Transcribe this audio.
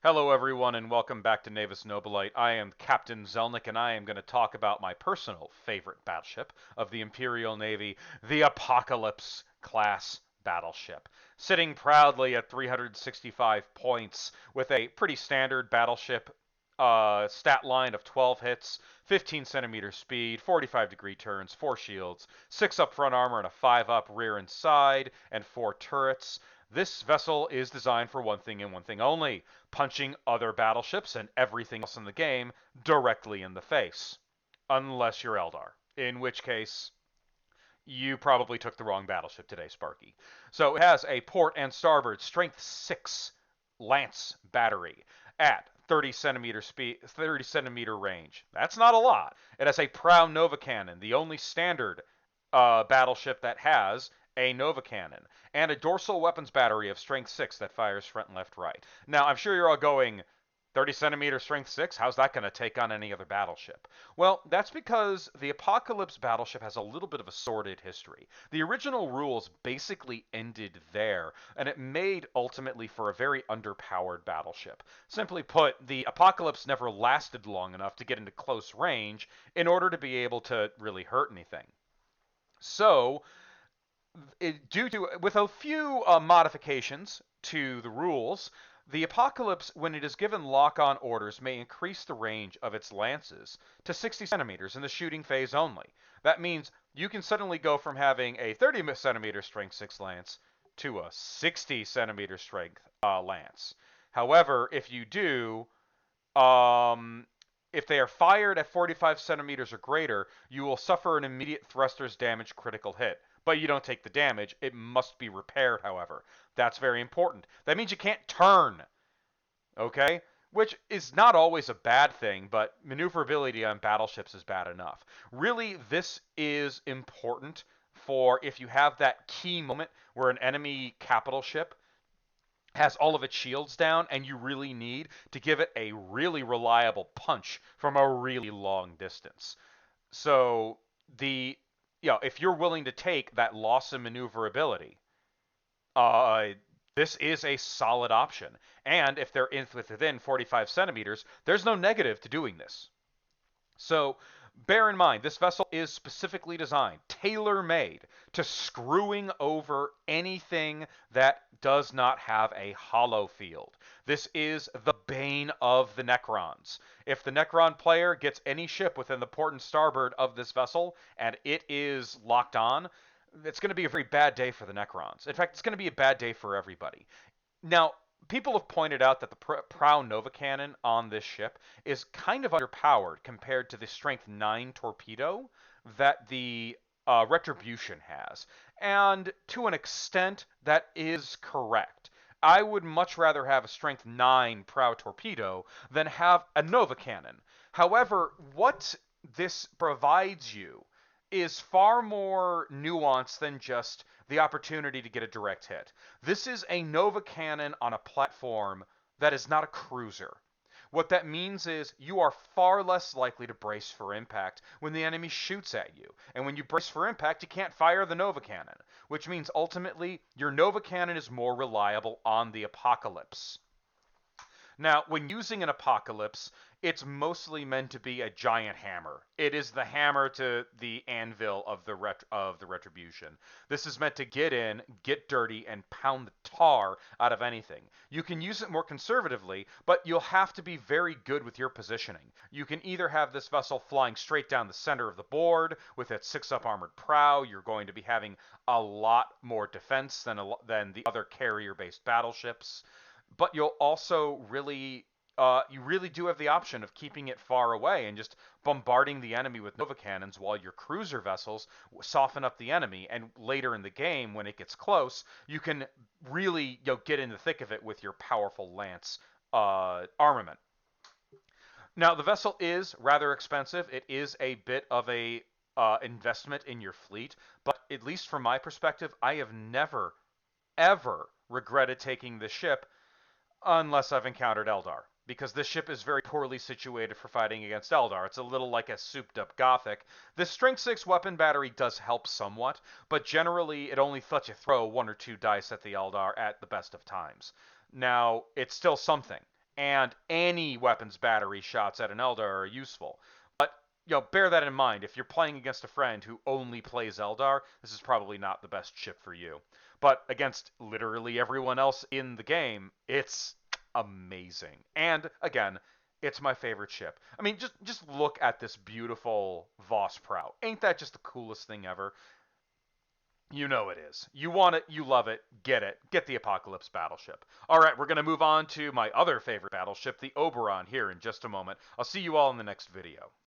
Hello, everyone, and welcome back to Navis Nobilite. I am Captain Zelnick, and I am going to talk about my personal favorite battleship of the Imperial Navy, the Apocalypse class battleship. Sitting proudly at 365 points with a pretty standard battleship stat line of 12 hits, 15 centimeter speed, 45-degree turns, 4 shields, 6 up front armor, and a 5 up rear and side, and 4 turrets. This vessel is designed for one thing and one thing only: punching other battleships and everything else in the game directly in the face. Unless you're Eldar, in which case you probably took the wrong battleship today, Sparky. So it has a port and starboard strength 6 Lance battery at 30 centimeter range. That's not a lot. It has a Prow Nova cannon, the only standard battleship that has a Nova cannon, and a dorsal weapons battery of strength 6 that fires front and left right. Now, I'm sure you're all going, 30 centimeter strength 6? How's that going to take on any other battleship? Well, that's because the Apocalypse battleship has a little bit of a sordid history. The original rules basically ended there, and it made ultimately for a very underpowered battleship. Simply put, the Apocalypse never lasted long enough to get into close range in order to be able to really hurt anything. So, with a few modifications to the rules, the Apocalypse, when it is given lock-on orders, may increase the range of its lances to 60 centimeters in the shooting phase only. That means you can suddenly go from having a 30 centimeter strength 6 lance to a 60 centimeter strength lance. However, if you do, um, if they are fired at 45 centimeters or greater, you will suffer an immediate thruster's damage critical hit. But you don't take the damage. It must be repaired, however. That's very important. That means you can't turn, okay? Which is not always a bad thing, but maneuverability on battleships is bad enough. Really, this is important for if you have that key moment where an enemy capital ship has all of its shields down and you really need to give it a really reliable punch from a really long distance. So the if you're willing to take that loss in maneuverability, uh, this is a solid option. And if they're within 45 centimeters, there's no negative to doing this. So bear in mind, this vessel is specifically designed, tailor-made, to screwing over anything that does not have a hollow field. This is the bane of the Necrons. If the Necron player gets any ship within the port and starboard of this vessel, and it is locked on, it's going to be a very bad day for the Necrons. In fact, it's going to be a bad day for everybody. Now, people have pointed out that the Prow Nova cannon on this ship is kind of underpowered compared to the Strength 9 torpedo that the Retribution has. And to an extent, that is correct. I would much rather have a Strength 9 Prow torpedo than have a Nova cannon. However, what this provides you is far more nuanced than just the opportunity to get a direct hit. This is a Nova cannon on a platform that is not a cruiser. What that means is you are far less likely to brace for impact when the enemy shoots at you. And when you brace for impact, you can't fire the Nova cannon, which means ultimately your Nova cannon is more reliable on the Apocalypse. Now, when using an Apocalypse, it's mostly meant to be a giant hammer. It is the hammer to the anvil of the Retribution. This is meant to get in, get dirty, and pound the tar out of anything. You can use it more conservatively, but you'll have to be very good with your positioning. You can either have this vessel flying straight down the center of the board with its 6-up armored prow. You're going to be having a lot more defense than the other carrier-based battleships, but you'll also you really do have the option of keeping it far away and just bombarding the enemy with Nova cannons while your cruiser vessels soften up the enemy. And later in the game, when it gets close, you can really get in the thick of it with your powerful lance armament. Now, the vessel is rather expensive. It is a bit of a investment in your fleet, but at least from my perspective, I have never, ever regretted taking the ship unless I've encountered Eldar, because this ship is very poorly situated for fighting against Eldar. It's a little like a souped-up Gothic. The Strength 6 weapon battery does help somewhat, but generally it only lets you throw 1 or 2 dice at the Eldar at the best of times. Now, it's still something, and any weapons battery shots at an Eldar are useful. But bear that in mind. If you're playing against a friend who only plays Eldar, this is probably not the best ship for you. But against literally everyone else in the game, it's amazing. And again, it's my favorite ship. I mean, just look at this beautiful Voss Prow. Ain't that just the coolest thing ever? You know it is. You want it, you love it, get it. Get the Apocalypse battleship. All right, we're going to move on to my other favorite battleship, the Oberon, here in just a moment. I'll see you all in the next video.